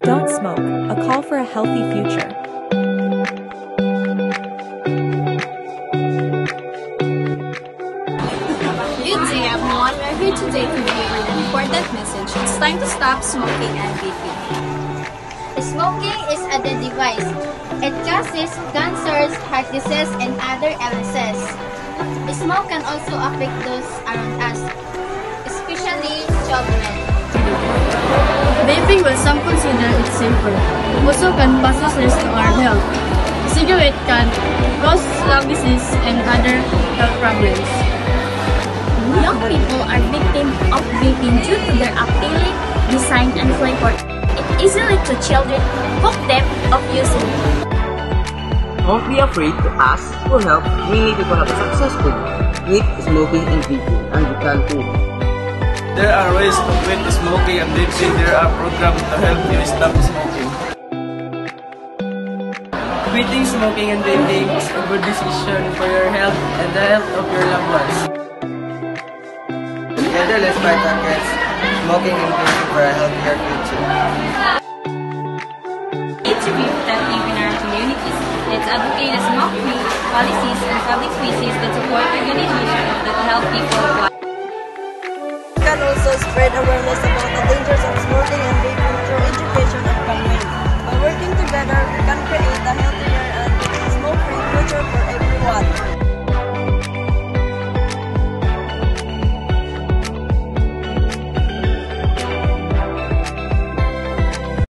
Don't smoke, a call for a healthy future. Good day everyone, we're here today to deliver an important message. It's time to stop smoking and vaping. Smoking is a dead device. It causes cancers, heart disease, and other illnesses. Smoke can also affect those around us, especially children. Vaping, while some consider it safer, also can pose risks to our health. Cigarette can cause lung disease and other health problems. Young people are victims of vaping due to their appealing design and flavor. It easily to children, hook them of using it. Don't be afraid to ask for help. Many people have successfully quit smoking and vaping, and you can too. There are ways to quit smoking and vaping. There are programs to help you stop smoking. Quitting smoking and vaping is a good decision for your health and the health of your loved ones. Together, let's fight against smoking and vaping for a healthier future. We need to be protective in our communities. Let's advocate the smoke-free policies and public spaces that support organizations that help people avoid. We can also spread awareness about the dangers of smoking and vaping through education and campaigns. By working together, we can create a healthy